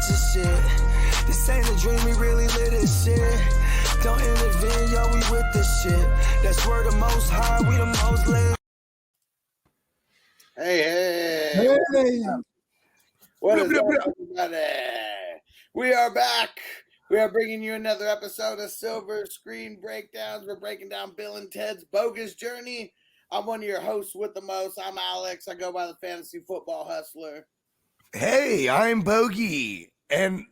your shit. This ain't a dream, we really live this shit. Don't intervene, yo, we with this shit. That's where the most high, we the most lit. Hey. What is up, everybody? We are back. We are bringing you another episode of Silver Screen Breakdowns. We're breaking down Bill and Ted's Bogus Journey. I'm one of your hosts with the most. I'm Alex. I go by the Fantasy Football Hustler. Hey, I'm Bogey, and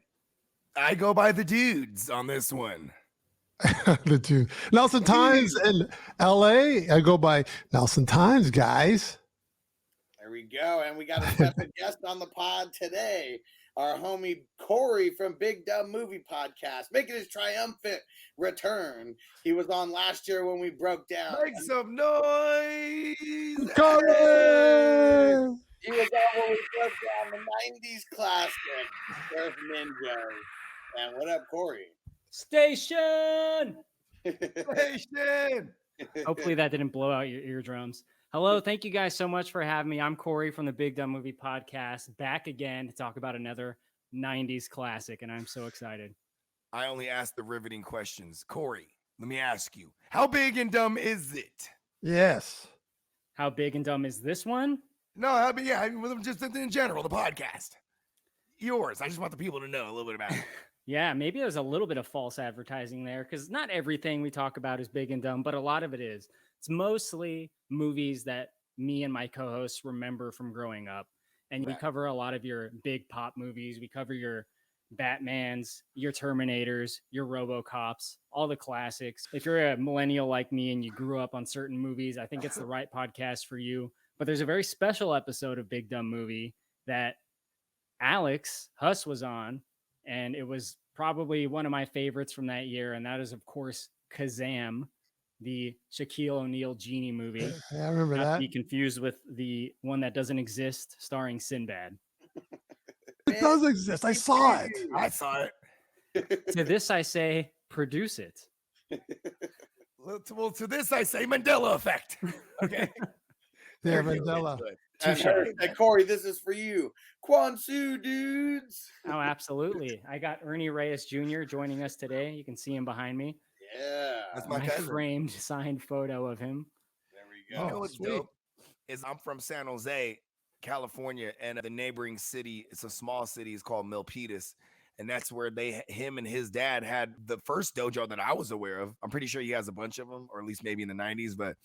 I go by the dudes on this one. The two Nelson Times in LA. I go by Nelson Times, guys. There we go. And we got a special guest on the pod today. Our homie Corey from Big Dumb Movie Podcast, making his triumphant return. He was on last year when we broke down. Make some noise! Carlin! He was on when we broke down the 90s classic, Surf Ninjas. And what up, Corey? Station! Station! Hopefully that didn't blow out your eardrums. Hello, thank you guys so much for having me. I'm Corey from the Big Dumb Movie Podcast, back again to talk about another 90s classic, and I'm so excited. I only ask the riveting questions. Corey, let me ask you, how big and dumb is it? Yes. How big and dumb is this one? No, I mean, just in general, the podcast. Yours. I just want the people to know a little bit about it. Yeah, maybe there's a little bit of false advertising there, because not everything we talk about is big and dumb, but a lot of it is. It's mostly movies that me and my co-hosts remember from growing up. And we cover a lot of your big pop movies. We cover your Batmans, your Terminators, your RoboCops, all the classics. If you're a millennial like me and you grew up on certain movies, I think it's the right podcast for you. But there's a very special episode of Big Dumb Movie that Alex Huss was on, and it was probably one of my favorites from that year. And that is, of course, Kazam, the Shaquille O'Neal Genie movie. Yeah, I remember Not that. to be confused with the one that doesn't exist, starring Sinbad. It does exist. I saw it. I saw it. To this I say, produce it. Well, to this I say Mandela effect. Okay. Yeah, Mandela. And Corey, this is for you. Kwanzaa dudes. Oh, absolutely. I got Ernie Reyes Jr. joining us today. You can see him behind me. Yeah. That's My my cousin. framed signed photo of him. There we go. You know what's sweet. dope? Is I'm from San Jose, California, and the neighboring city, it's a small city, is called Milpitas. And that's where him and his dad had the first dojo that I was aware of. I'm pretty sure he has a bunch of them, or at least maybe in the 90s. But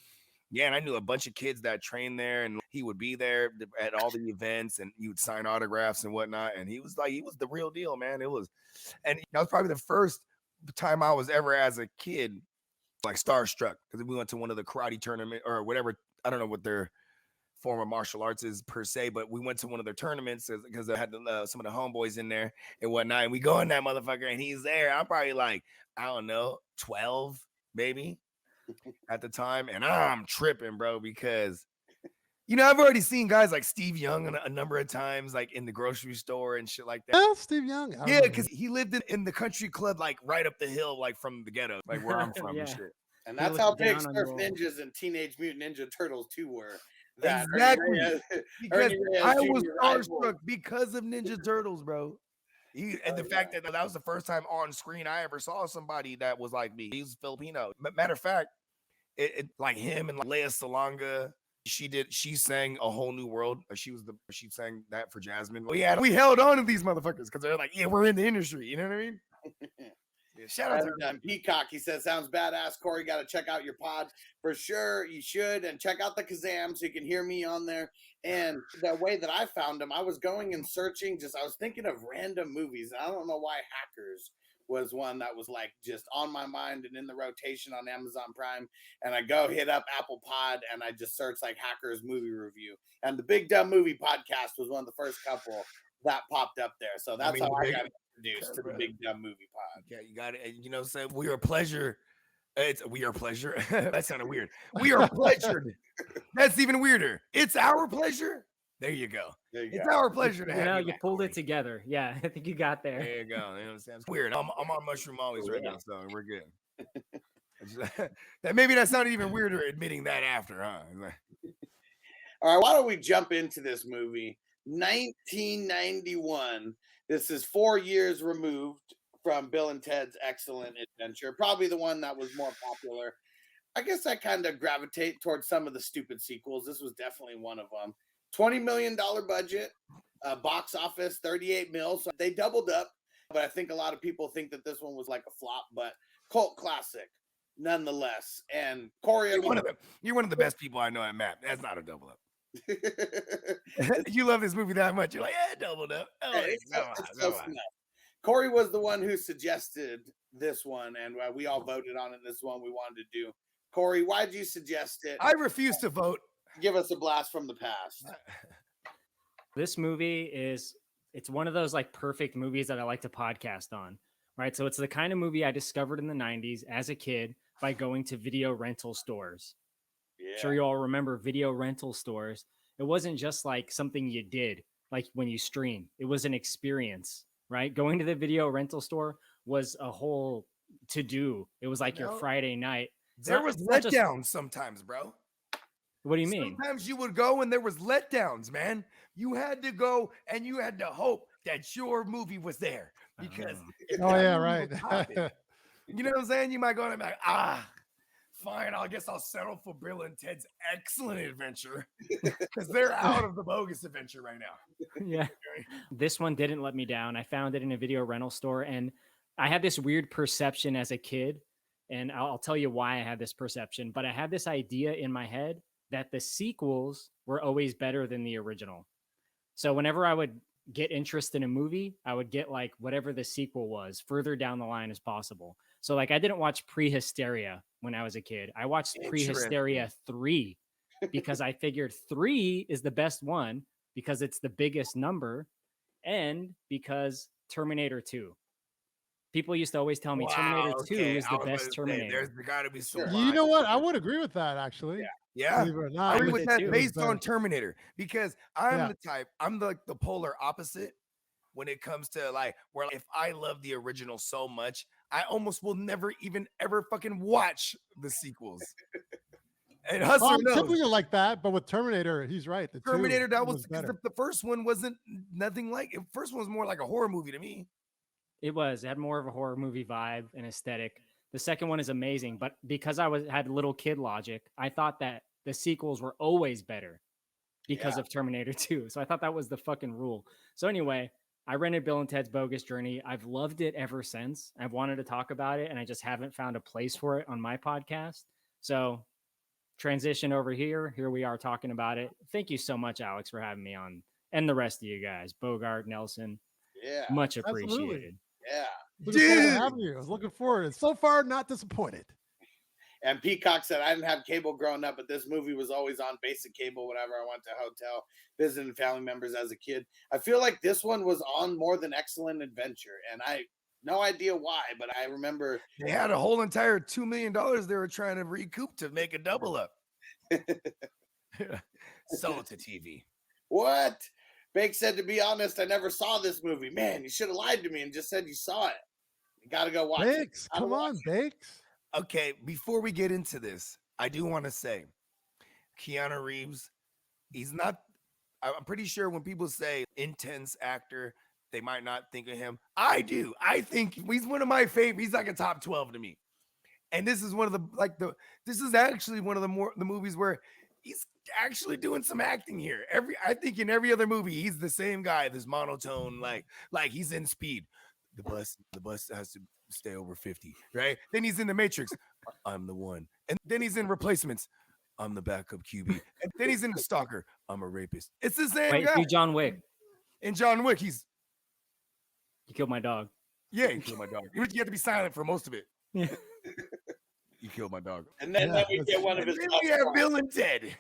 yeah, and I knew a bunch of kids that trained there, and he would be there at all the events, and he would sign autographs and whatnot. And he was the real deal, man. And that was probably the first time I was ever, as a kid, like starstruck, because we went to one of the karate tournament or whatever. I don't know what their form of martial arts is per se, but we went to one of their tournaments because I had some of the homeboys in there and whatnot. And we go in that motherfucker, and he's there. I'm probably like, I don't know, 12 maybe at the time, and I'm tripping, bro, because I've already seen guys like Steve Young a number of times, like in the grocery store and shit like that. Yeah, Steve Young. Yeah, because he lived in the country club, like right up the hill, like from the ghetto, like where I'm from Yeah. and shit. And that's He how looked big down on Surf you all. Ninjas and Teenage Mutant Ninja Turtles 2 were. That Exactly. Ernie Because Reyes I Jr. was rival. starstruck because of Ninja Turtles, bro. And the fact that was the first time on screen I ever saw somebody that was like me. He was Filipino. Matter of fact, it like him and like Lea Salonga. She sang A Whole New World. She sang that for Jasmine. We held on to these motherfuckers because they're like, yeah, we're in the industry. You know what I mean? Yeah, shout out to Peacock. He says, sounds badass. Corey, got to check out your pod for sure. You should. And check out the Kazam so you can hear me on there. And the way that I found him, I was going and searching. I was thinking of random movies. I don't know why Hackers was one that was like just on my mind and in the rotation on Amazon Prime. And I go hit up Apple Pod and I just search like Hackers movie review. And the Big Dumb Movie Podcast was one of the first couple that popped up there. So that's how I got introduced to the Big Dumb Movie Pod. Yeah, you got it. Say we are pleasure. We are pleasure. That sounded weird. We are pleasured. That's even weirder. It's our pleasure. There you go. It's our pleasure to have you. You pulled it together. Yeah, I think you got there. There you go. You know what I'm saying? It's weird. I'm on mushroom always right now, so we're good. That maybe that's not even weirder admitting that after, huh? All right, why don't we jump into this movie? 1991. This is 4 years removed from Bill and Ted's Excellent Adventure. Probably the one that was more popular. I guess I kind of gravitate towards some of the stupid sequels. This was definitely one of them. $20 million budget, box office, 38 mil. So they doubled up. But I think a lot of people think that this one was like a flop, but cult classic nonetheless. And Corey, you're one of the best people I know at Map. That's not a double up. You love this movie that much. You're like, doubled up. Corey was the one who suggested this one, and we all voted on it. This one we wanted to do. Corey, why did you suggest it? I refuse to vote. Give us a blast from the past. This movie it's one of those like perfect movies that I like to podcast on, right? So it's the kind of movie I discovered in the 90s as a kid by going to video rental stores. Yeah. Sure, you all remember video rental stores. It wasn't just like something you did, like when you stream. It was an experience, right? Going to the video rental store was a whole to-do. It was like your Friday night. There was letdowns sometimes, bro. What do you mean? Sometimes you would go and there was letdowns, man. You had to go and you had to hope that your movie was there because right. You know what I'm saying? You might go and be like, fine, I guess I'll settle for Bill and Ted's Excellent Adventure because they're out of the Bogus Adventure right now. Yeah. This one didn't let me down. I found it in a video rental store and I had this weird perception as a kid, and I'll tell you why I had this perception, but I had this idea in my head that the sequels were always better than the original. So whenever I would get interest in a movie, I would get like whatever the sequel was further down the line as possible. So like I didn't watch Prehysteria when I was a kid. I watched Prehysteria 3 because I figured 3 is the best one because it's the biggest number and because Terminator 2. People used to always tell me Terminator 2 is the best Terminator. There's got to be some. You know what? I would agree with that actually. Yeah. Believe it or not. I agree with that based on Terminator because I'm the type, I'm the polar opposite when it comes to like where if I love the original so much, I almost will never even ever fucking watch the sequels. And Hustler knows. Typically like that, but with Terminator, he's right. The Terminator, that was better. because the first one wasn't nothing like it. First one was more like a horror movie to me. It had more of a horror movie vibe and aesthetic. The second one is amazing, but because I had little kid logic, I thought that the sequels were always better because of Terminator 2. So I thought that was the fucking rule. So anyway, I rented Bill and Ted's Bogus Journey. I've loved it ever since. I've wanted to talk about it, and I just haven't found a place for it on my podcast. So transition over here. Here we are talking about it. Thank you so much, Alex, for having me on, and the rest of you guys, Bogard, Nelson. Yeah, much appreciated. Absolutely. Yeah. Looking forward to having you. I was looking forward. And so far, not disappointed. And Peacock said, I didn't have cable growing up, but this movie was always on basic cable whenever I went to a hotel, visiting family members as a kid. I feel like this one was on more than Excellent Adventure. And I no idea why, but I remember they had a whole entire $2 million they were trying to recoup to make a double up. Sell it to TV. What? Bake said, to be honest, I never saw this movie. Man, you should have lied to me and just said you saw it. You got to go watch Bakes, it. come on, Bakes. Okay, before we get into this, I do want to say Keanu Reeves, he's not, I'm pretty sure when people say intense actor, they might not think of him. I do. I think he's one of my favorites. He's like a top 12 to me. And this is one of the, this is actually one of the movies where he's actually doing some acting here. I think in every other movie, he's the same guy, this monotone, like he's in Speed. The bus has to stay over 50, right? Then he's in The Matrix. I'm the one. And then he's in Replacements. I'm the backup QB. And then he's in The Stalker. I'm a rapist. It's the same guy. John Wick. In John Wick, You killed my dog. Yeah, you killed my dog. You have to be silent for most of it. Yeah. You killed my dog. And then we get one of his. Then we have Bill and Ted.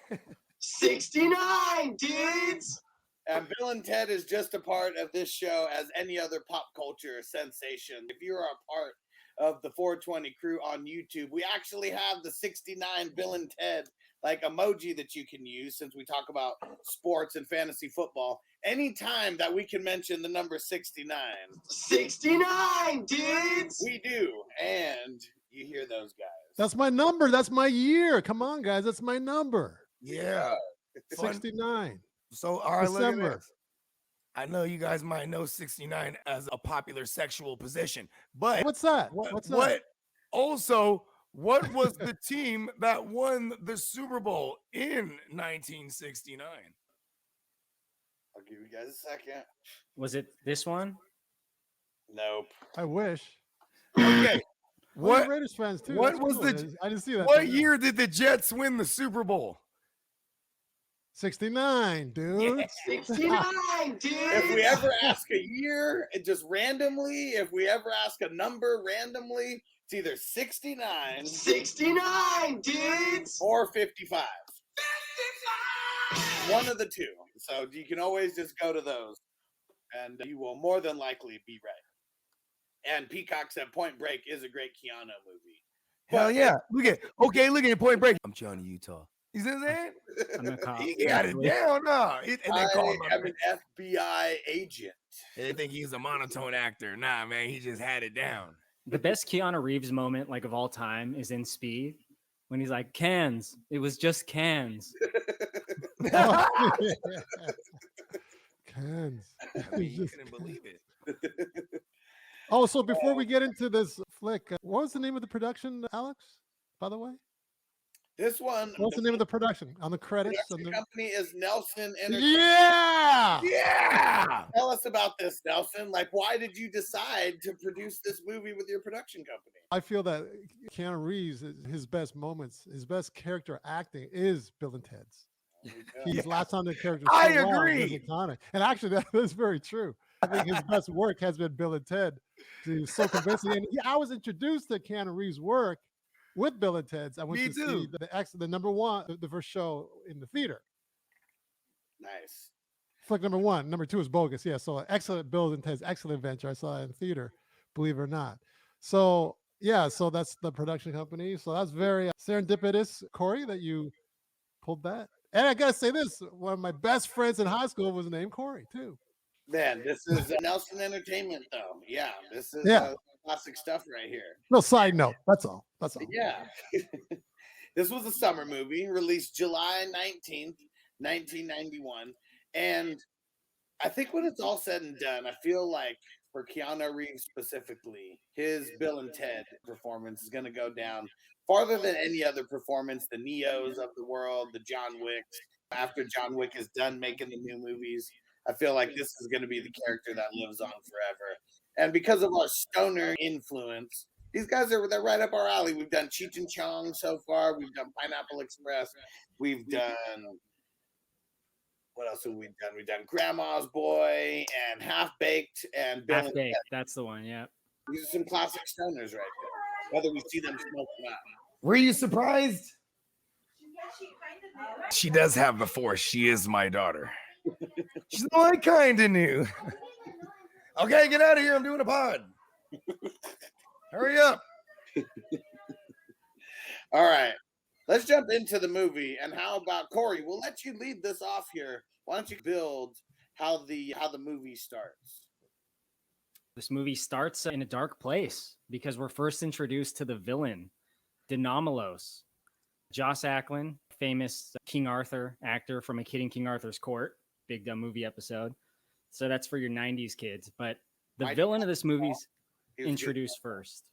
69 dudes. And Bill and Ted is just a part of this show as any other pop culture sensation. If you're a part of the 420 crew on YouTube, we actually have the 69 Bill and Ted like emoji that you can use, since we talk about sports and fantasy football. Anytime that we can mention the number 69. 69 dudes. We do. And you hear those guys. That's my number. That's my year. Come on, guys. That's my number. Yeah. 69. So, all right, look at December. this. I know you guys might know 69 as a popular sexual position, but What's that? what that? also what was the team that won the Super Bowl in 1969? I'll give you guys a second. Was it this one? Nope. I wish. Okay. What Raiders fans too? What That's was cool. the I didn't see that. What year did the Jets win the Super Bowl? 69, dude. 69, dude. If we ever ask a year, it just randomly, if we ever ask a number randomly, it's either 69, 69, dudes. or 55. One of the two. So you can always just go to those, and you will more than likely be right. And Peacock said Point Break is a great Keanu movie. Hell yeah. Look at Point Break. I'm Johnny Utah. You see what I'm saying? I'm a cop. He got it down, no. And they call him I'm an FBI agent. they think he's a monotone actor. Nah, man, he just had it down. The best Keanu Reeves moment, like of all time, is in Speed when he's like, "Cans. It was just cans." Cans. You couldn't believe it. Oh, so before we get into this flick, what was the name of the production, Alex? By the way, This one, what's the name of the production on the credits? production company is Nelson Entertainment. Yeah. Yeah. Tell us about this, Nelson. Like, why did you decide to produce this movie with your production company? I feel that Keanu Reeves, his best moments, his best character acting is Bill and Ted's. He's latched on the character. So I well, agree. it's iconic. And actually, that is very true. I think his best work has been Bill and Ted. He's so convincing. And I was introduced to Keanu Reeves' work with Bill and Ted's. I went Me to too. see the number one, the first show in the theater. Nice. Flick number one. Number two is Bogus. Yeah, so excellent Bill and Ted's excellent adventure. I saw it in theater, believe it or not. So yeah, so that's the production company. So that's very serendipitous, Corey, that you pulled that. And I gotta say this: one of my best friends in high school was named Corey too. Man, this is Nelson Entertainment, though. Yeah, this is classic stuff right here. No side note. That's all. That's all. Yeah. This was a summer movie released July 19th, 1991. And I think when it's all said and done, I feel like for Keanu Reeves specifically, his Bill and Ted performance is going to go down farther than any other performance. The Neos of the world, the John Wicks. After John Wick is done making the new movies, I feel like this is going to be the character that lives on forever. And because of our stoner influence, these guys they're right up our alley. We've done Cheech and Chong so far. We've done Pineapple Express. We've done, what else have we done? We've done Grandma's Boy and Half Baked and Bill Half and Baked. Ted. That's the one. Yeah. These are some classic stoners right here, whether we see them smoke or not. Were you surprised? She does have the force. She is my daughter. She's the one I kind of knew. Okay, get out of here. I'm doing a pod. Hurry up. All right, let's jump into the movie. And how about Corey? We'll let you lead this off here. Why don't you build how the movie starts? This movie starts in a dark place because we're first introduced to the villain, Denomalos. Joss Ackland, famous King Arthur actor from A Kid in King Arthur's Court, big dumb movie episode. So that's for your 90s kids. But the villain of this movie's introduced first.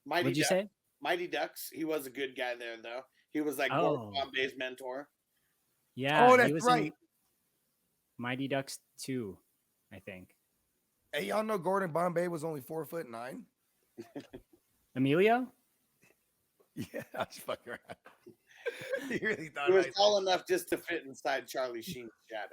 What'd you say? Mighty Ducks. He was a good guy there, though. He was like Gordon Bombay's mentor. Yeah. Oh, that's right. Mighty Ducks 2, I think. Hey, y'all know Gordon Bombay was only 4'9"? Emilio? Yeah, I was fucking around. He really thought He was tall enough just to fit inside Charlie Sheen's shadow.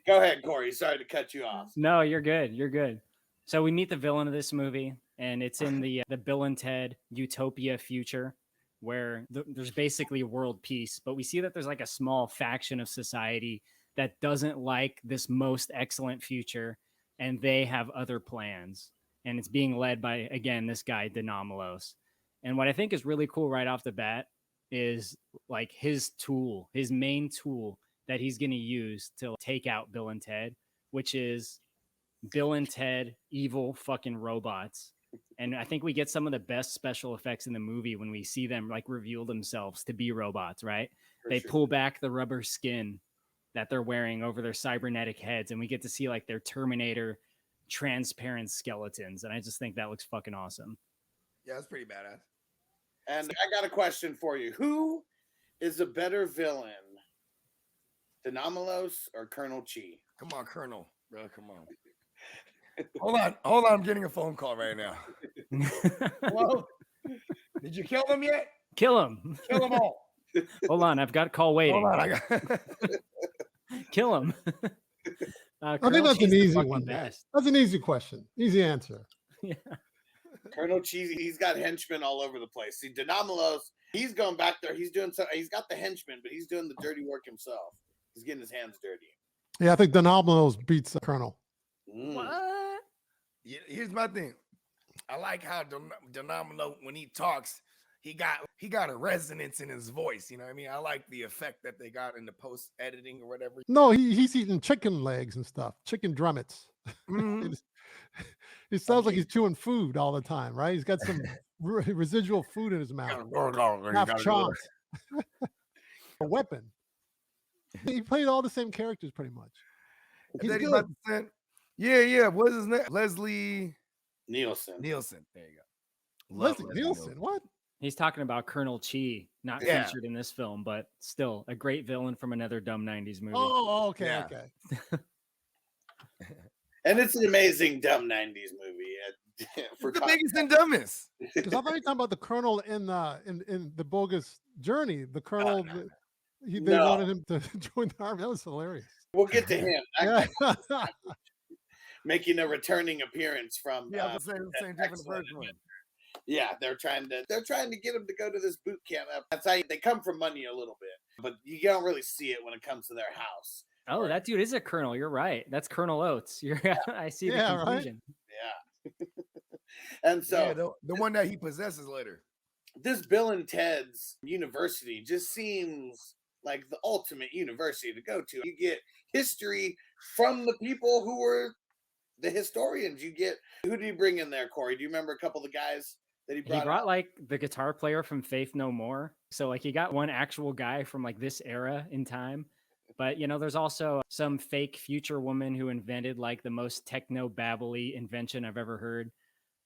Go ahead, Corey. Sorry to cut you off. No, you're good. You're good. So we meet the villain of this movie, and it's in the Bill and Ted utopia future where there's basically world peace. But we see that there's like a small faction of society that doesn't like this most excellent future, and they have other plans. And it's being led by, again, this guy, Denomalos. And what I think is really cool right off the bat is like his tool, his main tool that he's going to use to take out Bill and Ted, which is Bill and Ted, evil fucking robots And I think we get some of the best special effects in the movie when we see them like reveal themselves to be robots, right? They pull back the rubber skin that they're wearing over their cybernetic heads, and we get to see like their Terminator transparent skeletons. And I just think that looks fucking awesome. Yeah, that's pretty badass. And I got a question for you. Who is a better villain? Denomalos or Colonel Chi? Come on, Colonel. Bro, come on. Hold on. I'm getting a phone call right now. Hello? Did you kill them yet? Kill him. Kill them all. Hold on, I've got a call waiting. Hold on, I got... Kill him. I think that's an easy one. That's an easy question. Easy answer. Yeah. Colonel Cheesy, he's got henchmen all over the place. See, Denomalos, he's going back there. He's doing so. He's got the henchmen, but he's doing the dirty work himself. He's getting his hands dirty. Yeah, I think Denomalos beats Colonel. What? Yeah, here's my thing. I like how Denomalo, when he talks, he got a resonance in his voice. You know what I mean? I like the effect that they got in the post editing or whatever. No, he's eating chicken legs and stuff, chicken drummets. Mm-hmm. It sounds like he's chewing food all the time, right? He's got some residual food in his mouth. Half chomped. A weapon. He played all the same characters pretty much. He's good. Yeah. What's his name? Leslie Nielsen. There you go. Leslie Nielsen. What? He's talking about Colonel Chi, not featured in this film, but still a great villain from another dumb 90s movie. Oh, okay, Yeah. okay. And it's an amazing dumb 90s movie. For the biggest and dumbest. Because I thought you were talking about the Colonel in the Bogus Journey. The Colonel, they wanted him to join the army. That was hilarious. We'll get to him. Yeah. Making a returning appearance from the same different version. Yeah, they're trying to get him to go to this boot camp. That's how they come from money a little bit, but you don't really see it when it comes to their house. Oh, that dude is a colonel. You're right. That's Colonel Oates. I see the confusion. Right? Yeah. And so the one that he possesses later. This Bill and Ted's University just seems like the ultimate university to go to. You get history from the people who were the historians. You get, who did he bring in there, Corey? Do you remember a couple of the guys that he brought? He brought like the guitar player from Faith No More. So like he got one actual guy from like this era in time. But, there's also some fake future woman who invented like the most techno-babbly invention I've ever heard.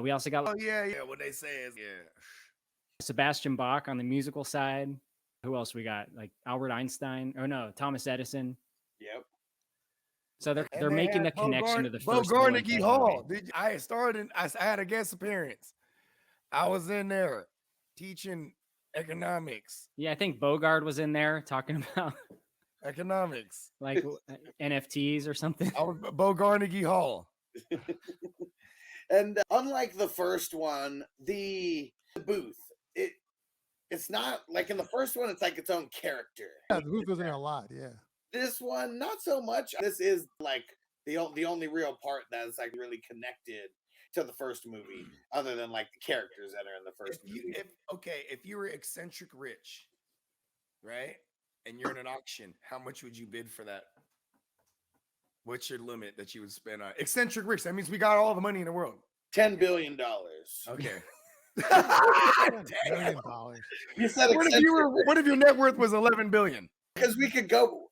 We also got... Oh, yeah. What they say is, Sebastian Bach on the musical side. Who else we got? Like Albert Einstein. Oh, no, Thomas Edison. Yep. So they're making the connection to the first Bogard Hall. I had a guest appearance. I was in there teaching economics. Yeah, I think Bogard was in there talking about... economics, like NFTs or something. I was Bogarnigi Hall. And unlike the first one, the booth, it's not like in the first one, it's like its own character. Yeah, the booth was in there a lot, yeah. This one, not so much. This is like the only real part that is like really connected to the first movie, other than like the characters that are in the first movie. If you were eccentric rich, right? And you're in an auction, how much would you bid for that? What's your limit that you would spend on eccentric rich? That means we got all the money in the world. $10 billion. Okay. $10 billion. You said what if your net worth was 11 billion? Because we could go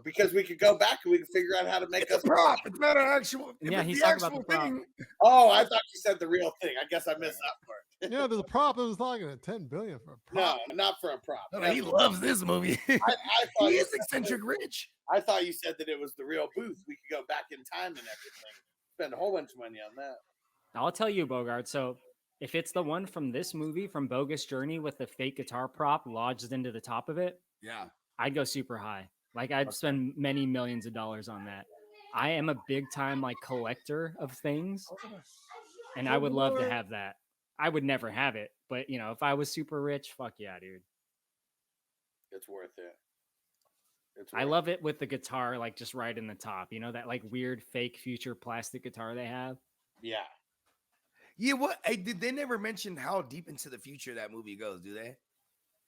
because we could go back and we could figure out how to make a prop. It's not an actual. Yeah, he's talking about the prop. Oh, I thought you said the real thing. I guess I missed that part. Yeah, there's a prop that was talking at $10 billion for a prop. No, not for a prop. No, he loves this movie. I thought he is eccentric rich. I thought you said that it was the real booth. We could go back in time and everything. Spend a whole bunch of money on that. I'll tell you, Bogard. So if it's the one from this movie, from Bogus Journey, with the fake guitar prop lodged into the top of it, yeah, I'd go super high. Like I'd spend many millions of dollars on that. I am a big time like collector of things, and I would love to have that. I would never have it, but if I was super rich, fuck yeah, dude. It's worth it. I love it with the guitar, like just right in the top. That like weird fake future plastic guitar they have. Yeah. Yeah. What? Did they never mention how deep into the future that movie goes? Do they?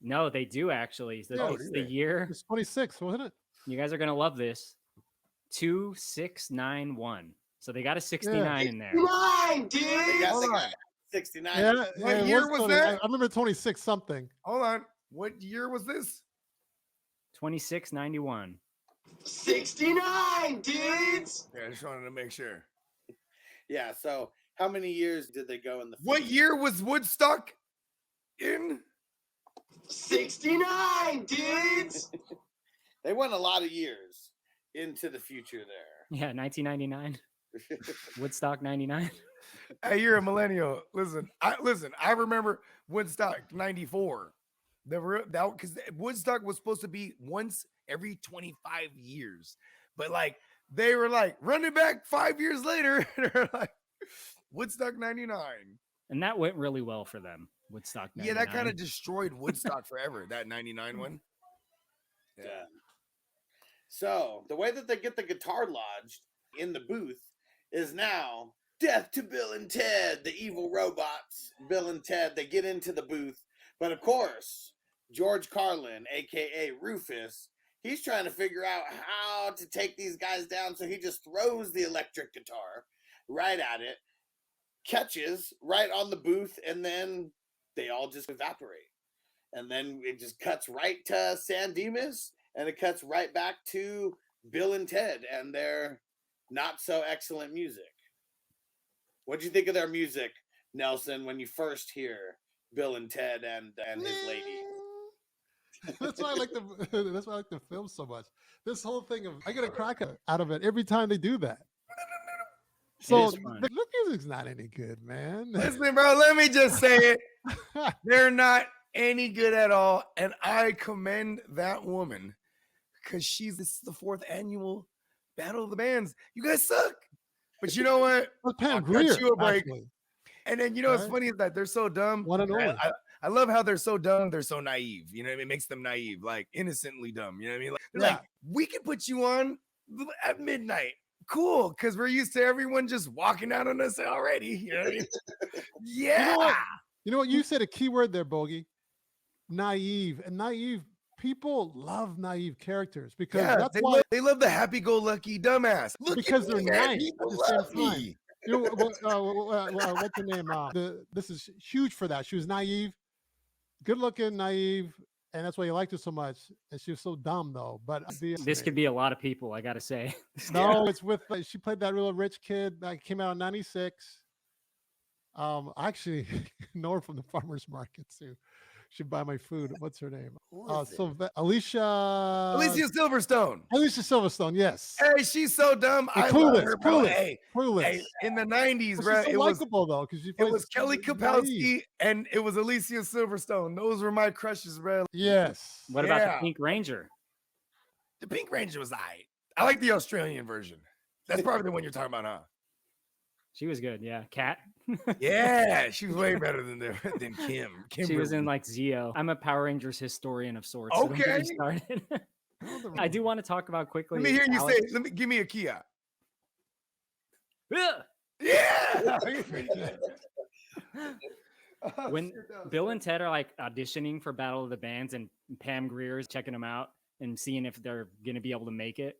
No, they do actually. It's the year. It's 26, wasn't it? You guys are gonna love this. 2691. So they got a 69 in there. 69, dude. Yes, 69. Yeah, What it year was was 20 that? I remember 26 something. Hold on. What year was this? 2691. 69, dudes. Yeah, I just wanted to make sure. Yeah. So how many years did they go in the? What future? year was Woodstock in? 69, dudes. They went a lot of years into the future there. Yeah, 1999. Woodstock 99. Hey, you're a millennial. Listen, I remember Woodstock 94. Because Woodstock was supposed to be once every 25 years. But like they were like running back 5 years later. They're like Woodstock 99. And that went really well for them. Woodstock 99. Yeah, that kind of destroyed Woodstock forever, that 99 one. Yeah. So the way that they get the guitar lodged in the booth is now death to Bill and Ted, the evil robots. Bill and Ted, they get into the booth. But of course, George Carlin, aka Rufus, he's trying to figure out how to take these guys down. So he just throws the electric guitar right at it, catches right on the booth, and then they all just evaporate. And then it just cuts right to San Dimas, and it cuts right back to Bill and Ted and their not so excellent music. What do you think of their music, Nelson, when you first hear Bill and Ted and his lady? That's why I like the film so much. This whole thing of I get a crack out of it every time they do that. So is fun. the music's not any good, man. Listen, bro, let me just say it. They're not any good at all. And I commend that woman because this is the 4th annual Battle of the Bands. You guys suck. But you know what? Well, Pam I'll Grier, cut you a break. actually. And then, you know, what's Right. funny is that they're so dumb. One and only. I love how they're so dumb. They're so naive. You know what I mean? It makes them naive, like innocently dumb. You know what I mean? Like, they're like, we can put you on at midnight. Cool. Because we're used to everyone just walking out on us already. You know what I mean? Yeah. You know what? You said a key word there, Bogey. Naive. And naive people love naive characters because that's why they love the happy-go-lucky dumbass. Look because at they're me, man. nice People at the same love time. me. You know what's the name? This is huge for that. She was naive, good looking, naive, and that's why you liked her so much. And she was so dumb though. But This could be a lot of people, I gotta say. no, it's with she played that real rich kid that came out in '96. I actually know her from the farmers market too. She'd buy my food. What's her name? Alicia Silverstone. Alicia Silverstone, yes. Hey, she's so dumb. I Clueless, love her, bro. Clueless, Clueless. Hey, in the 90s, But bro, she's so likable though, because it was Kelly Kapowski and it was Alicia Silverstone. Those were my crushes, bro. Yes. What about the Pink Ranger? The Pink Ranger was I like the Australian version. That's probably the one you're talking about, huh? She was good, yeah. Kat. Yeah, she was way better than Kim. She was in like Zeo. I'm a Power Rangers historian of sorts. So don't get me started. I do want to talk about quickly. Let me hear you say. Give me a Kia. Yeah. When Bill and Ted are like auditioning for Battle of the Bands and Pam Grier is checking them out and seeing if they're going to be able to make it.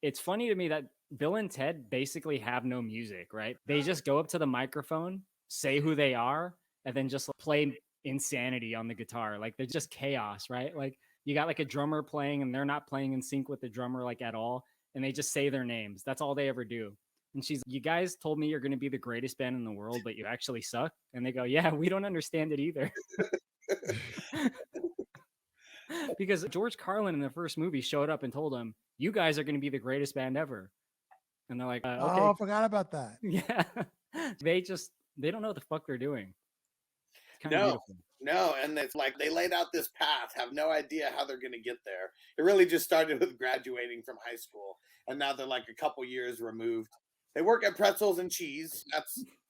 It's funny to me that Bill and Ted basically have no music, right? They just go up to the microphone, say who they are, and then just play insanity on the guitar. Like they're just chaos, right? Like you got like a drummer playing and they're not playing in sync with the drummer like at all. And they just say their names. That's all they ever do. And you guys told me you're going to be the greatest band in the world, but you actually suck. And they go, yeah, we don't understand it either. Because George Carlin in the first movie showed up and told them, you guys are going to be the greatest band ever. And they're like, okay. Oh, I forgot about that. Yeah. They don't know what the fuck they're doing. It's kind of beautiful. No, and it's like they laid out this path, have no idea how they're going to get there. It really just started with graduating from high school, and now they're like a couple years removed. They work at Pretzels and Cheese.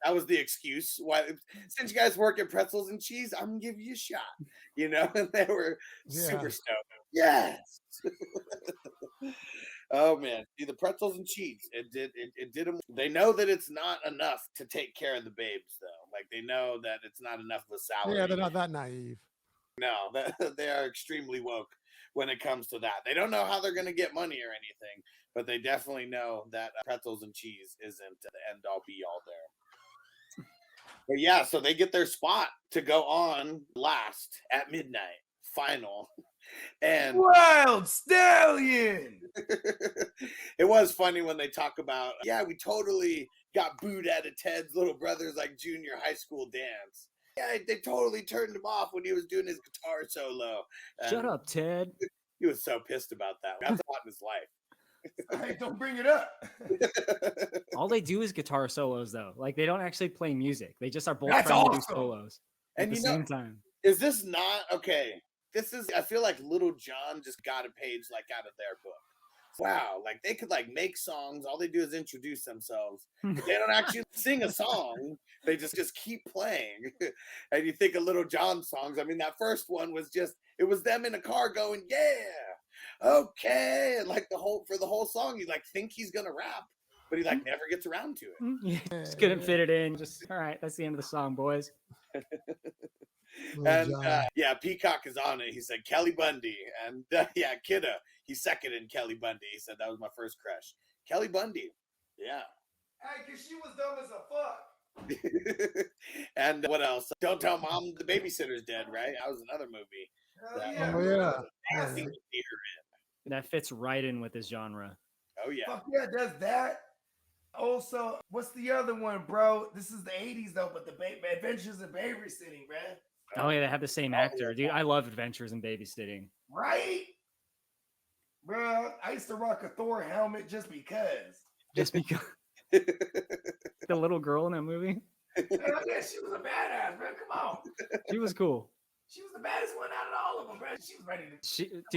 That was the excuse. Why, since you guys work at Pretzels and Cheese, I'm gonna give you a shot. You know, and they were super stoked. Yes. Oh man, see the Pretzels and Cheese. It did them. They know that it's not enough to take care of the babes, though. Like they know that it's not enough of a salary. Yeah, they're not that naive. No, they are extremely woke when it comes to that. They don't know how they're going to get money or anything, but they definitely know that pretzels and cheese isn't the end all be all there. But yeah, so they get their spot to go on last at midnight, final. And Wild Stallion. it was funny when they talk about, yeah, we totally got booed out of Ted's little brother's like junior high school dance. Yeah, they totally turned him off when he was doing his guitar solo. Shut up, Ted. He was so pissed about that. That's a lot in his life. Hey, don't bring it up. All they do is guitar solos, though. Like they don't actually play music. They just are both That's trying to do awesome. solos at And the you know, same time. is this not okay? This is, I feel like Little John just got a page like out of their book. Wow, like they could like make songs. All they do is introduce themselves. They don't actually sing a song. They just keep playing. And you think of Little John songs. I mean, that first one was just, it was them in a car going, yeah, okay. And like for the whole song, you like think he's gonna rap, but he like never gets around to it. Yeah, just couldn't fit it in. Just all right, that's the end of the song, boys. And yeah, Peacock is on it. He said Kelly Bundy, and yeah, Kidda, he's second in Kelly Bundy. He said that was my first crush. Kelly Bundy, yeah. Hey, cause she was dumb as a fuck. And what else? Don't Tell Mom the Babysitter's Dead, right? That was another movie. Yeah. Oh yeah. I think the theater That fits right in with this genre. in. Oh yeah. Fuck yeah, it does that. Also, what's the other one, bro? This is the 80s though, but the Adventures in Babysitting, man. Oh yeah, they have the same actor, dude. I love Adventures in Babysitting. Right? Bro, I used to rock a Thor helmet just because. Just because the little girl in that movie, Hell yeah, she was a badass, bro. Come on. she was cool. She was the baddest one out of all of them, bro. She was ready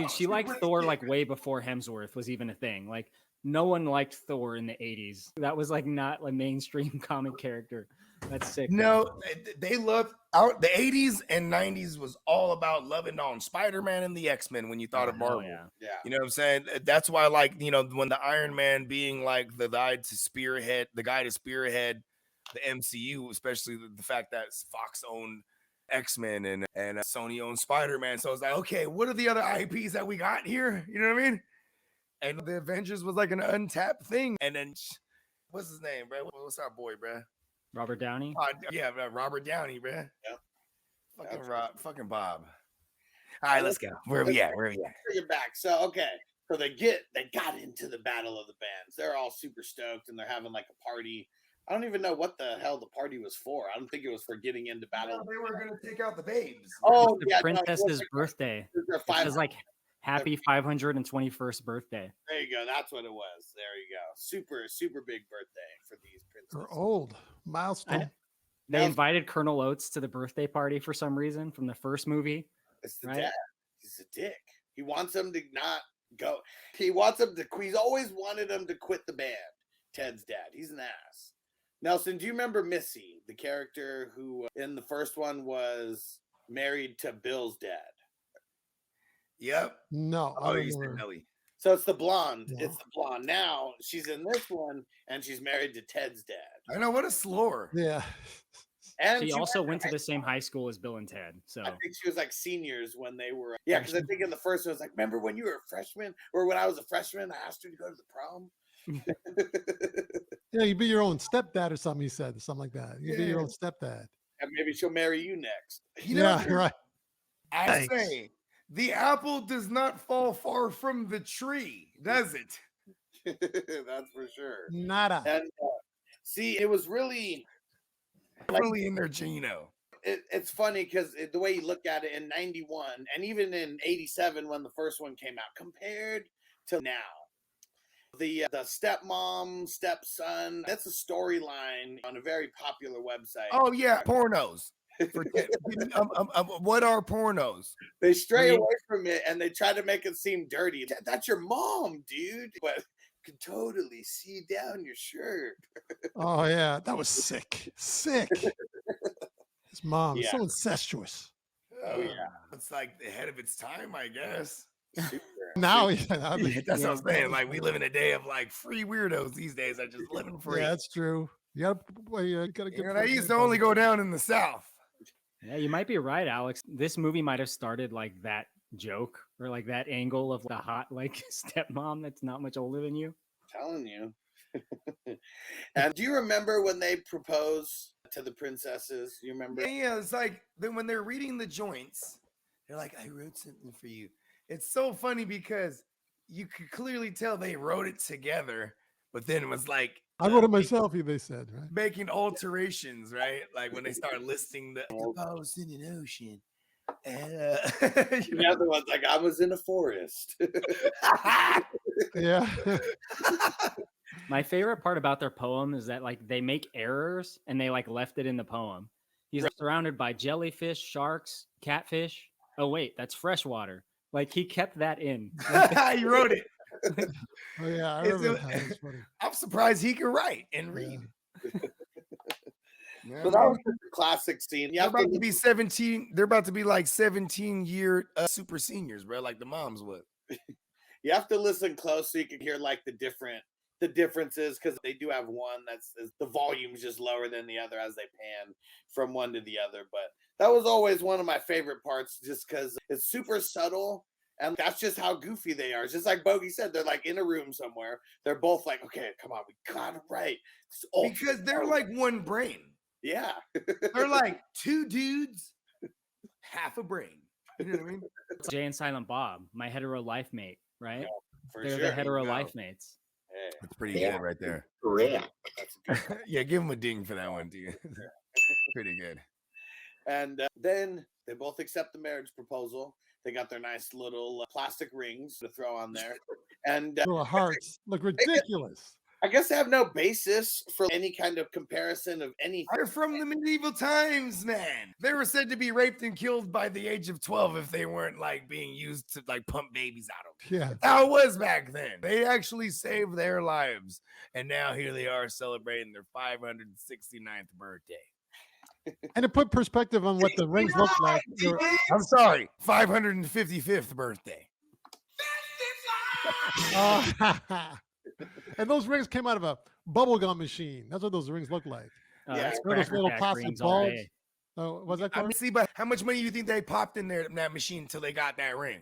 to. She liked Thor like way before Hemsworth was even a thing. Like no one liked Thor in the 80s. That was like not a mainstream comic character. That's sick. No, they loved out the 80s and 90s was all about loving on Spider-Man and the X-Men when you thought of Marvel. Yeah. Yeah. You know what I'm saying? That's why, like, you know, when the Iron Man being like the guy to spearhead the MCU, especially the fact that Fox owned X-Men and Sony owned Spider-Man. So it's like, okay, what are the other IPs that we got here? You know what I mean? And the Avengers was like an untapped thing. And then what's his name, bro? What's our boy, bro? Robert Downey. Yeah, Robert Downey, bro. Yeah. Fucking Bob. All right, let's go. Where are we at? Bring it back. So okay, so they got into the Battle of the Bands. They're all super stoked and they're having like a party. I don't even know what the hell the party was for. I don't think it was for getting into battle. No, they were gonna take out the babes. Oh, The yeah, princess's birthday. Their It says like happy 521st birthday. There you go. That's what it was. There you go. Super big birthday for these They're princesses. old. Milestone. They Now- invited Colonel Oates to the birthday party for some reason from the first movie. It's the Right? dad. He's a dick. He wants them to not go. He wants them to. He's always wanted them to quit the band. Ted's dad. He's an ass. Nelson, do you remember Missy, the character who in the first one was married to Bill's dad? Yep. No. I Oh, don't you said know. Nelly. So it's the blonde. Yeah. It's the blonde. Now she's in this one, and she's married to Ted's dad. I know, what a slore. Yeah. And She she also went went to the same high school as Bill and Ted. So I think she was like seniors when they were. Yeah, because I think in the first one, it was like, remember when you were a freshman, or when I was a freshman, I asked you to go to the prom. Yeah, you be your own stepdad or something, he said. Something like that. You be your own stepdad. And maybe she'll marry you next. You know, Yeah, right. I Thanks. say, the apple does not fall far from the tree, does it? That's for sure. Nada. And see, it was really. Really in their Gino. It's funny because the way you look at it in 91 and even in 87 when the first one came out compared to now, the stepmom, stepson, that's a storyline on a very popular website. Oh yeah, pornos. What are pornos? They stray Yeah. away from it and they try to make it seem dirty. That's your mom, dude. But could totally see down your shirt. Oh yeah, that was sick. Sick. His mom is Yeah. so incestuous. Oh, yeah. It's like ahead of its time, I guess. Super. Now, yeah, that'd be- That's what I'm saying. Like, we live in a day of like free weirdos these days that just living free. yeah, that's true. You gotta get. You know, that used to only go down in the South. yeah, you might be right, Alex. This movie might have started like that joke or like that angle of the hot like stepmom that's not much older than you. telling you. And do you remember when they propose to the princesses? You remember? Yeah, it's like then when they're reading the joints, they're like, I wrote something for you. It's so funny because you could clearly tell they wrote it together, but then it was like I wrote it myself, they said, right? making alterations, right? Like when they start listing the house in an ocean. And The other one's like, I was in a forest. Yeah. My favorite part about their poem is that like they make errors and they like left it in the poem. He's surrounded by jellyfish, sharks, catfish. Oh wait, that's freshwater. Like he kept that in. He wrote it. Oh yeah, I remember that. It's funny. I'm surprised he could write and read. Yeah. So that was just a classic scene. They're about to be 17. They're about to be like 17-year super seniors, bro, like the moms would. You have to listen close so you can hear like the differences, because they do have one that's the volume's just lower than the other as they pan from one to the other. But that was always one of my favorite parts, just because it's super subtle. And that's just how goofy they are. It's just like Bogey said, they're like in a room somewhere. They're both like, okay, come on, we got it right. Because they're like one brain. Yeah. They're like two dudes, half a brain. You know what I mean? Jay and Silent Bob, my hetero life mate, right? Yeah, for They're sure. the hetero life mates. Hey, That's pretty good right there. correct. That's a good Yeah, give him a ding for that one, dude. Pretty good. And then they both accept the marriage proposal. They got their nice little plastic rings to throw on there. And Little hearts look ridiculous. I guess they have no basis for any kind of comparison of anything. They're from the medieval times, man. They were said to be raped and killed by the age of 12 if they weren't like being used to like pump babies out of them. Yeah. That's how it was back then. They actually saved their lives. And now here they are celebrating their 569th birthday. And to put perspective on what the rings look like, I'm sorry, 555th birthday. and those rings came out of a bubblegum machine. That's what those rings look like. Oh, Yeah, that's They're those Cracker little Jack plastic rings all balls. day. Oh, was that I Corey? mean, see, but how much money do you think they popped in there in that machine until they got that ring?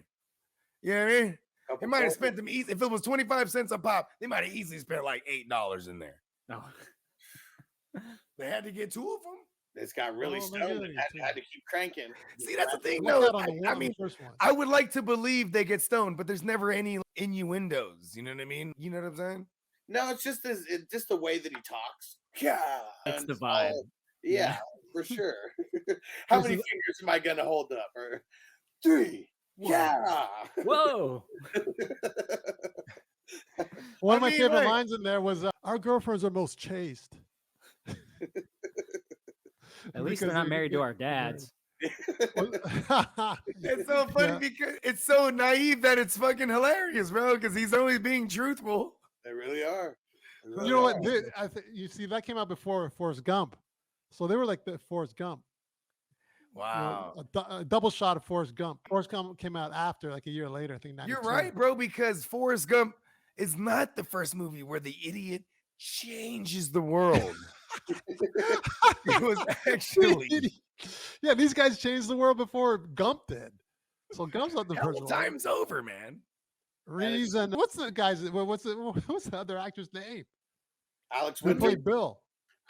You know what I mean? They might have spent them easy. If it was 25 cents a pop, they might have easily spent like $8 in there. Oh. They had to get two of them. It's got really Oh, stoned look and at it, had to keep cranking. See, that's the thing, Look though. out on the one, I on the mean, first one. I would like to believe they get stoned, but there's never any innuendos. You know what I mean? You know what I'm saying? No, it's just the way that he talks. Yeah, It's and the vibe. yeah, for sure. How This many is- fingers am I gonna hold up? Or 3. Yeah. Whoa. One of I my mean, favorite like- lines in there was, "Our girlfriends are most chaste." At least they're not married to our dads. It's so funny Yeah. because it's so naive that it's fucking hilarious, bro. Because he's always being truthful. They really are. They really You know are. what? You see, that came out before Forrest Gump, so they were like the Forrest Gump. You know, Wow. a double shot of Forrest Gump. Forrest Gump came out after, like a year later, I think. You're 92. right, bro. Because Forrest Gump is not the first movie where the idiot changes the world. It was actually Yeah, these guys changed the world before Gump did. So Gump's not the hell first one. time's over, man. Reeves and what's the other actor's name? Alex Who Winter. played Bill?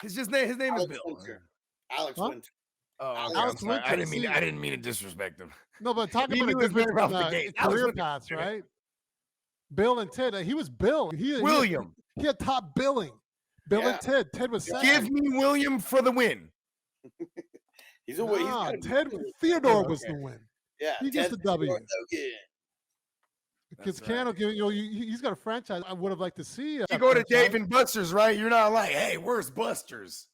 His name is Alex Bill. Winter. Alex Huh? Winter. Oh, okay, I'm Alex sorry. Winter, see- I didn't mean to disrespect him. No, but talking He about knew a his name different off the gate. Alex career Winter. paths, right? Bill and Ted. He was Bill. William. He had top billing. Bill Yeah. and Ted. Ted was second. Give me William for the win. He's a Nah, he's Ted got a- Theodore Oh, was okay. the win. Yeah, he gets Ted the W. Theodore Logan. Because That's right. Keanu, he's got a franchise. I would have liked to see. You go to Dave and Buster's, right? You're not like, hey, where's Buster's?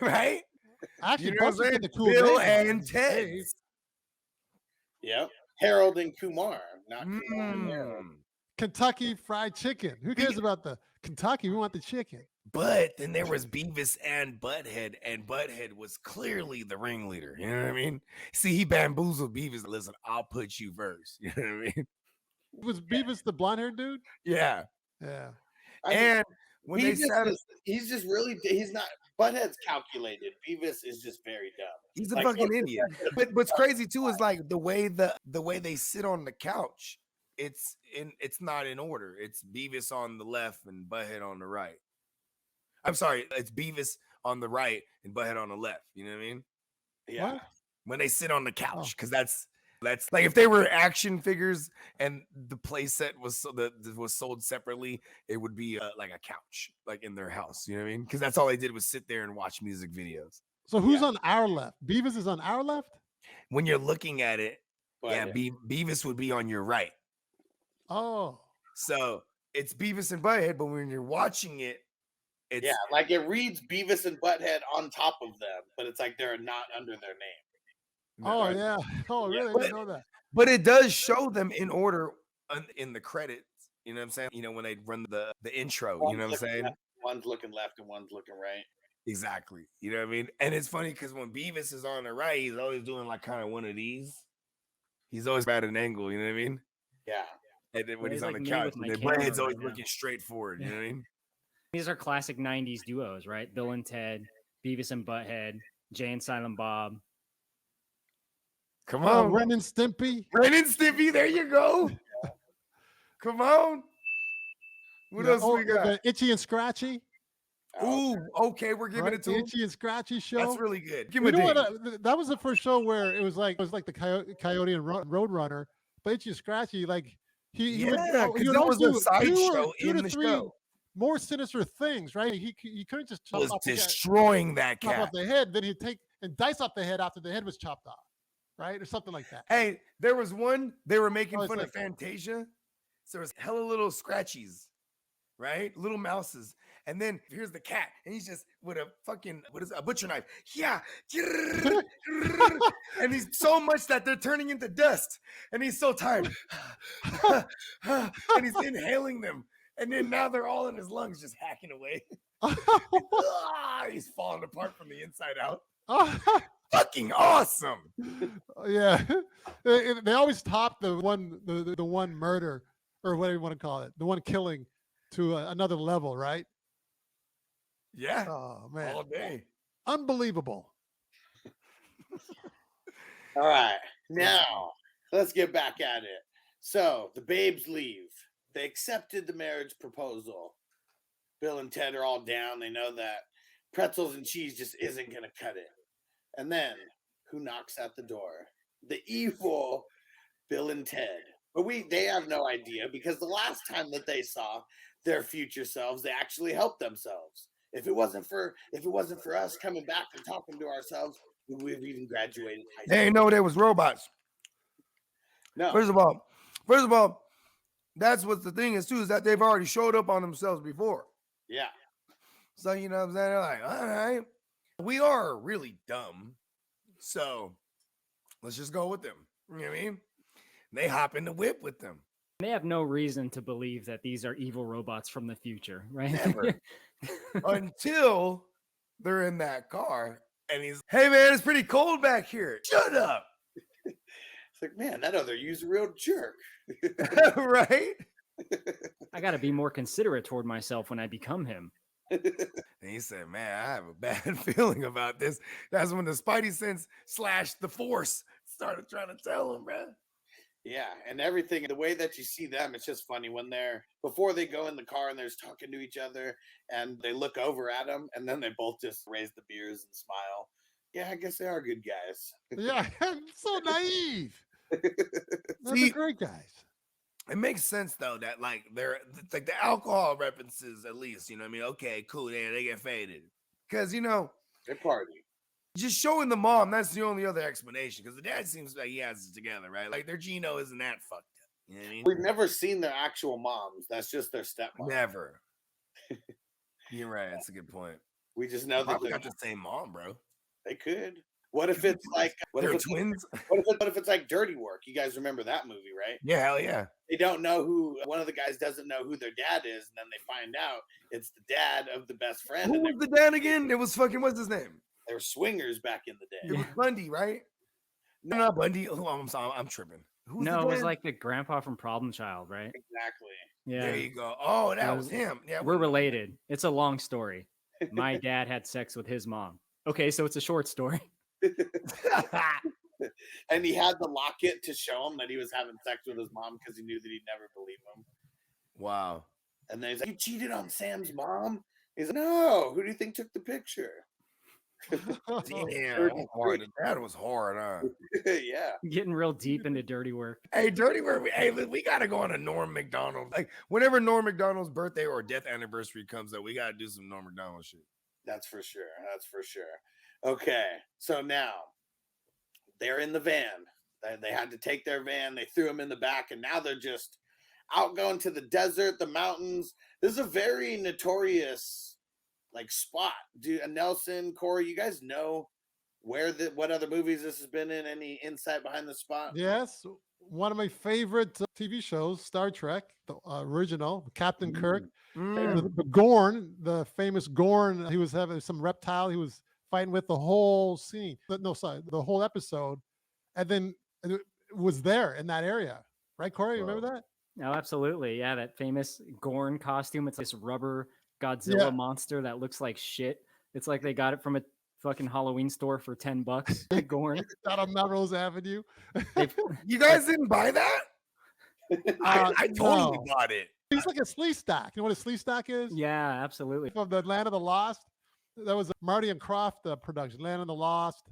Right? Actually, You know what I'm Buster's saying? got the cool Bill name. and Ted. Dave. Yep. Harold and Kumar, not Kumar and Harold. Kentucky Fried Chicken. Who cares about the Kentucky? We want the chicken. But then there was Beavis and Butthead, and Butthead was clearly the ringleader. You know what I mean? See, he bamboozled Beavis. Listen, I'll put you first. You know what I mean? Was Beavis the blonde-haired dude? Yeah. Yeah. I mean, And when they sat, he's just really, he's not, Butthead's calculated. Beavis is just very dumb. he's a Like, fucking idiot. But what's crazy too is like the way they sit on the couch. it's not in order. It's Beavis on the left and Butthead on the right. I'm sorry, it's Beavis on the right and Butthead on the left. You know what I mean? Yeah. What? When they sit on the couch, because that's like if they were action figures and the playset was was sold separately, it would be like a couch, like in their house. You know what I mean? Because that's all they did was sit there and watch music videos. So who's on our left? Beavis is on our left? When you're looking at it, Butthead. yeah, Beavis would be on your right. Oh. So it's Beavis and Butthead, but when you're watching it, it's Yeah, like it reads Beavis and Butthead on top of them, but it's like they're not under their name. Oh, yeah. Oh, Yeah. really? I didn't know that. but it does show them in order in the credits. You know what I'm saying? You know, when they run the intro, you know what I'm saying? One's looking left and one's looking right. Exactly. You know what I mean? And it's funny because when Beavis is on the right, he's always doing like kind of one of these. He's always at an angle, you know what I mean? Yeah. And then when He's he's on like the me couch, with my the camera Butthead's always right now. looking straight forward, you know what I mean? These are classic 90s duos, right? Bill and Ted, Beavis and Butthead, Jay and Silent Bob. Come Oh, on. Ren and Stimpy. Ren and Stimpy, there you go. Come on. What Yeah, else we got? the Itchy and Scratchy. Ooh, okay, we're giving Right? it to The him. Itchy and Scratchy show. That's really good. Give You him a know ding. what? That was the first show where it was like the Coyote and Roadrunner, but Itchy and Scratchy, like he would, Yeah, he because would that always was a do side two show to in the three show. more sinister things, right? He couldn't just chop Was off the cat, destroying that chop cat. off the head, then he'd take and dice off the head after the head was chopped off, right, or something like that. Hey, there was one, they were making Oh, it's fun of like- Fantasia. So there was hella little scratchies, right? Little mouses. And then here's the cat, and he's just with a fucking, a butcher knife. Yeah. And he's so much that they're turning into dust. And he's so tired. And he's inhaling them. And then now they're all in his lungs just hacking away. He's falling apart from the inside out. Fucking awesome. Yeah, they always top the one murder, or whatever you want to call it, the one killing to another level, right? Yeah. Oh man, All day. unbelievable. All right. Now, let's get back at it. So, the babes leave. They accepted the marriage proposal. Bill and Ted are all down. They know that pretzels and cheese just isn't going to cut it. And then, who knocks at the door? The evil Bill and Ted. But they have no idea, because the last time that they saw their future selves, they actually helped themselves. If it wasn't for us coming back and talking to ourselves, would we have even graduated high school? They didn't know they was robots. No. First of all, that's what the thing is too, is that they've already showed up on themselves before. Yeah. So you know what I'm saying? They're like, all right, we are really dumb. So let's just go with them. You know what I mean? They hop in the whip with them. They have no reason to believe that these are evil robots from the future, right? Never. Until they're in that car and he's, hey man, it's pretty cold back here. Shut up. It's like, man, that other user real jerk. Right? I got to be more considerate toward myself when I become him. And he said, man, I have a bad feeling about this. That's when the Spidey sense / the Force started trying to tell him, man. Yeah, and everything, the way that you see them, it's just funny when before they go in the car and they're talking to each other and they look over at them and then they both just raise the beers and smile. Yeah, I guess they are good guys. Yeah, so naive. They're See, great guys. it makes sense though that like it's like the alcohol references, at least, you know what I mean? Okay, cool, they get faded. Because They party. just showing the mom, that's the only other explanation. Because the dad seems like he has it together, right? Like their Geno isn't that fucked up. You know what I mean? We've never seen their actual moms. That's just their stepmom. Never. You're right. That's a good point. We just know that Probably got the same mom, bro. they could. What if it's like They're twins. What if it's like Dirty Work? You guys remember that movie, right? Yeah, hell yeah. They don't know one of the guys doesn't know who their dad is, and then they find out it's the dad of the best friend. Who And was the dad again? It was fucking, what's his name? they were swingers back in the It day. was Bundy, right? No, not Bundy. Oh, I'm sorry, I'm tripping. Who's No, the it was dad? like the grandpa from Problem Child, right? Exactly. Yeah. There you go. Oh, that Yeah, was him. Yeah, We're related. It's a long story. My dad had sex with his mom. Okay, so it's a short story. And he had the locket to show him that he was having sex with his mom because he knew that he'd never believe him. Wow. And then he's like, "You cheated on Sam's mom?" He's like, "No, who do you think took the picture?" Damn, hard. That was hard, huh? Yeah. Getting real deep into dirty work. Hey, dirty work. Hey, we gotta go on a Norm Macdonald. Like whenever Norm Macdonald's birthday or death anniversary comes up, we gotta do some Norm Macdonald shit. That's for sure. That's for sure. Okay, so now they're in the van. They had to take their van. They threw him in the back, and now they're just out going to the desert, the mountains. This is a very notorious like spot. Nelson, Corey, you guys know what other movies this has been in? Any insight behind the spot? Yes, one of my favorite TV shows, Star Trek, the original, Captain Kirk. The Gorn, the famous Gorn, he was having some reptile he was fighting with the whole scene. No, sorry, the whole episode. And then it was there in that area. Right, Corey? You remember that? Oh, absolutely. Yeah, that famous Gorn costume. It's this rubber Godzilla monster that looks like shit. It's like they got it from a fucking Halloween store for $10. Gorn. Out on Melrose Avenue. You guys didn't buy that? I totally bought it. He's like a slee stack. You know what a slee stack is? Yeah, absolutely. From the Land of the Lost. That was a Marty and Croft production, Land of the Lost.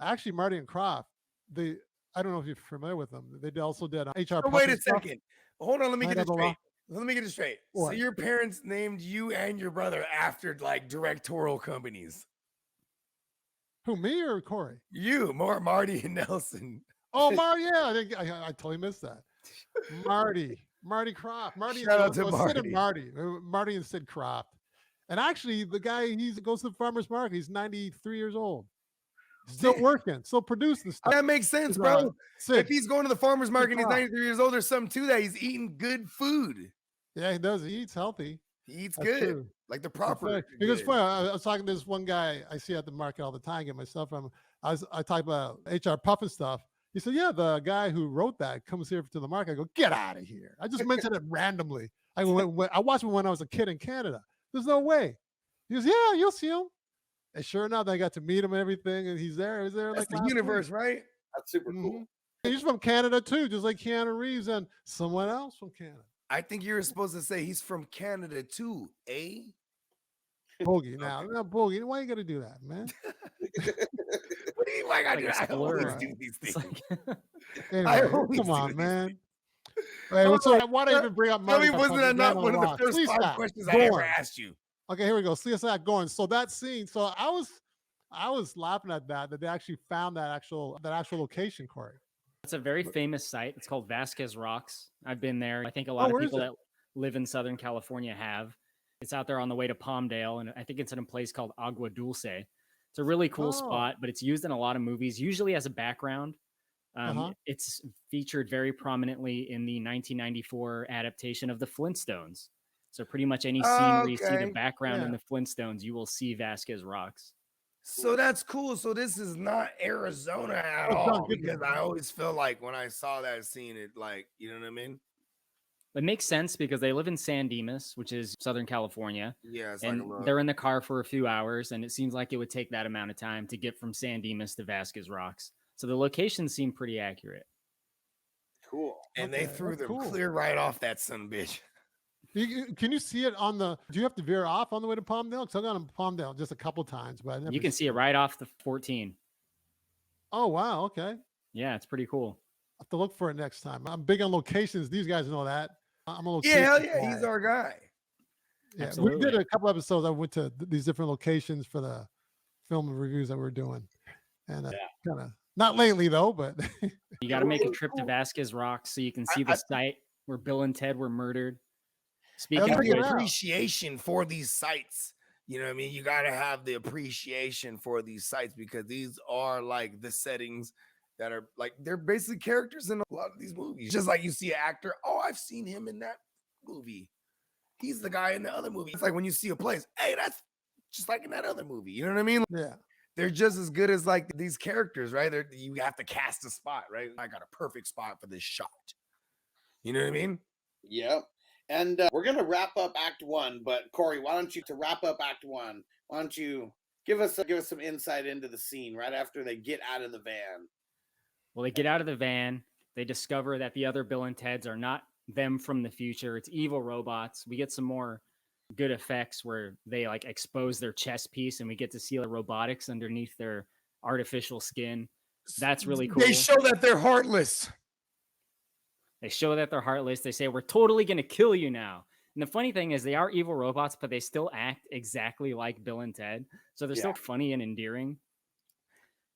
Actually, Marty and Croft, I don't know if you're familiar with them. They also did HR. Oh, wait a second. Hold on, let me get it Land of the straight. Let me get it straight. What? So your parents named you and your brother after like directorial companies. Who, me or Corey? You, Marty and Nelson. Oh, Marty, yeah. I totally missed that. Marty Croft. Shout out to Sid and Marty and Sid Croft. And actually, the guy, he goes to the farmer's market. He's 93 years old. Still working, still producing stuff. That makes sense, bro. Sid. If he's going to the farmer's market and he's 93 years old, there's something to that. He's eating good food. Yeah, he does. He eats healthy. He eats That's good. true. Like the proper. Because funny, I was talking to this one guy I see at the market all the time, get my stuff from him. I talk about HR Puff and stuff. He said, yeah, the guy who wrote that comes here to the market. I go, get out of here. I just mentioned it randomly. I watched him when I was a kid in Canada. There's no way. He goes, yeah, you'll see him. And sure enough, I got to meet him and everything. And he's there. He's there. That's like the universe, right? That's super cool. He's from Canada too, just like Keanu Reeves and someone else from Canada. I think you're supposed to say he's from Canada too, eh? Boogie now. Now, Boogie, why you got to do that, man? What do you mean? Why I Like I always do these It's things. like- Anyway, always come do on, these man. Hey, what's up? Why do I even bring up Tell money? me, wasn't that not one of the first 5 questions I ever asked you? Okay, here we go. CSI going. So that scene. So I was laughing at that they actually found that actual location, Corey. It's a very famous site. It's called Vasquez Rocks. I've been there. I think a lot of where is people it? that live in Southern California have. It's out there on the way to Palmdale, and I think it's in a place called Agua Dulce. It's a really cool spot, but it's used in a lot of movies, usually as a background. It's featured very prominently in the 1994 adaptation of the Flintstones. So pretty much any scene where you see the background in the Flintstones, you will see Vasquez Rocks. So that's cool. So this is not Arizona at all, because I always feel like when I saw that scene, it like, you know what I mean? It makes sense because they live in San Dimas, which is Southern California. Yeah, it's and like a look. they're in the car for a few hours, and it seems like it would take that amount of time to get from San Dimas to Vasquez Rocks. So the locations seem pretty accurate. Cool. And they threw them clear right off that son of a bitch. Can you see it on the? Do you have to veer off on the way to Palmdale? Because I've gone to Palmdale just a couple times, but I never You can see it right off the 14. Oh wow, okay. Yeah, it's pretty cool. I have to look for it next time. I'm big on locations. These guys know that. I'm a location. Yeah, hell yeah, guy. he's our guy. Yeah, Absolutely. we did a couple episodes. I went to these different locations for the film reviews that we're doing, and kind of not lately though, but You got to make a trip to Vasquez Rocks so you can see the site where Bill and Ted were murdered. Speaking of Have the which, appreciation for these sites. You know what I mean? You got to have the appreciation for these sites because these are like the settings that are like, they're basically characters in a lot of these movies. Just like you see an actor, oh, I've seen him in that movie. He's the guy in the other movie. It's like when you see a place, hey, that's just like in that other movie. You know what I mean? yeah. They're just as good as like these characters, right? You have to cast a spot, right? I got a perfect spot for this shot. You know what I mean? Yep. And we're going to wrap up Act 1, but Corey, why don't you, to wrap up Act 1, why don't you give us some insight into the scene right after they get out of the van? Well, they get out of the van. They discover that the other Bill and Teds are not them from the future. It's evil robots. We get some more good effects where they like expose their chest piece and we get to see the robotics underneath their artificial skin. That's really cool. They show that they're heartless. They show that they're heartless. They say, we're totally going to kill you now. And the funny thing is they are evil robots, but they still act exactly like Bill and Ted. So they're still funny and endearing.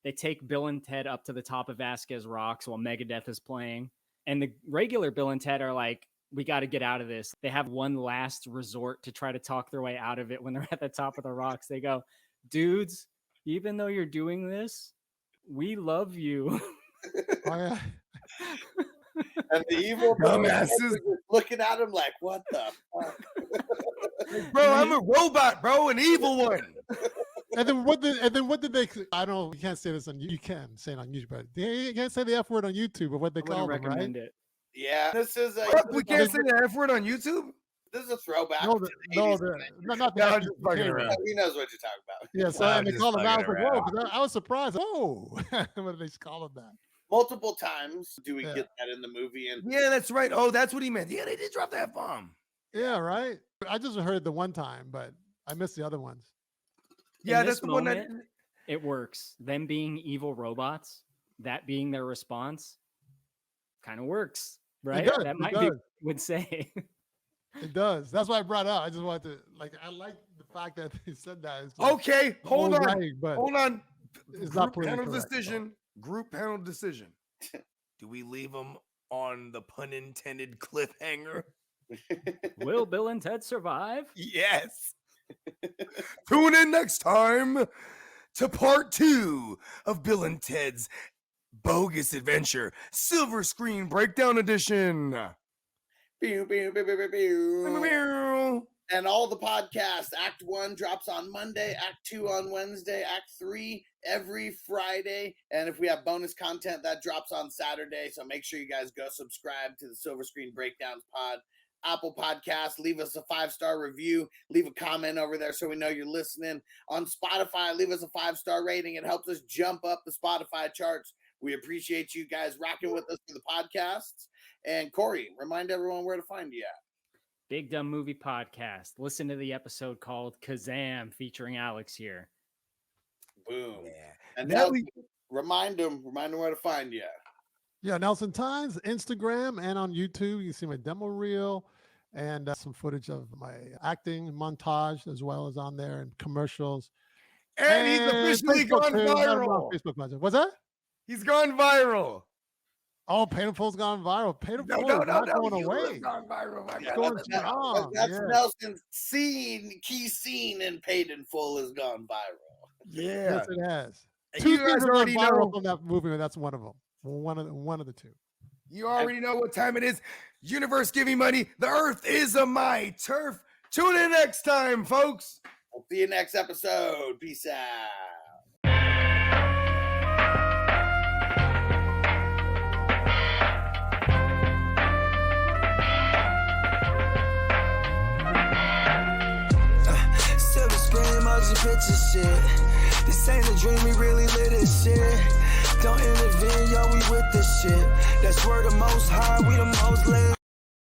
They take Bill and Ted up to the top of Vasquez Rocks while Megadeth is playing. And the regular Bill and Ted are like, we got to get out of this. They have one last resort to try to talk their way out of it when they're at the top of the rocks. They go, dudes, even though you're doing this, we love you. Oh, yeah. And the evil dumbasses looking at him like, what the fuck? Bro, I'm a robot, bro, an evil one. And then what did they? I don't know. You can't say this on. You can say it on YouTube, but you can't say the F word on YouTube. But what they call them, right? It. Yeah, this is we can't say the F word on YouTube. This is a throwback. No, to the not 80s. the. I'm just fucking around. He knows what you're talking about. Yeah, so I'm and they just call them out fucking for whoa. around. 'Cause I was surprised. Oh, what did they call them that? Multiple times do we get that in the movie, and Yeah, that's right. Oh, that's what he meant. Yeah, they did drop that bomb. Yeah, right. I just heard the one time, but I missed the other ones. Yeah, In that's this the one that. moment, it works. Them being evil robots, that being their response, kind of works, right? does, That it might be does. would say. It does. That's why I brought it up. I just wanted to I like the fact that he said that. It's Okay, hold on. right, but Hold on. it's not Group panel politically correct, decision. Group panel decision. Do we leave them on the pun intended cliffhanger? Will Bill and Ted survive? Yes. Tune in next time to part 2 of Bill and Ted's Bogus Adventure Silver Screen Breakdown Edition. pew, pew, pew, pew, pew, pew. And all the podcasts. Act 1 drops on Monday, Act 2 on Wednesday, Act 3 every Friday. And if we have bonus content, that drops on Saturday. So make sure you guys go subscribe to the Silver Screen Breakdowns pod. Apple Podcasts, leave us a 5-star review. Leave a comment over there so we know you're listening. On Spotify, leave us a 5-star rating. It helps us jump up the Spotify charts. We appreciate you guys rocking with us for the podcasts. And Corey, remind everyone where to find you at. Big Dumb Movie Podcast. Listen to the episode called Kazam featuring Alex here. Boom. Yeah. And Now now remind them where to find you at. Yeah, Nelson Times, Instagram, and on YouTube. You can see my demo reel and some footage of my acting montage as well as on there, and commercials. And he's officially Facebook gone too. Not viral. Facebook Messenger. What's that? He's gone viral. Oh, Painful's gone viral. Painful is not going away. You've gone viral, my It's guy. going strong. That's Yeah. Nelson's key scene in Paid in Full has gone viral. Yeah. Yes, it has. And Two you things guys have gone already viral know. from that movie, and that's one of them. One of the two. You already know what time it is. Universe giving money. The earth is a my turf. Tune in next time, folks. We'll see you next episode. Peace out. Silver screen, motion picture shit. This ain't a dream, we really live this shit. Don't intervene, yo, we with this shit. That's where the most high, we the most lit.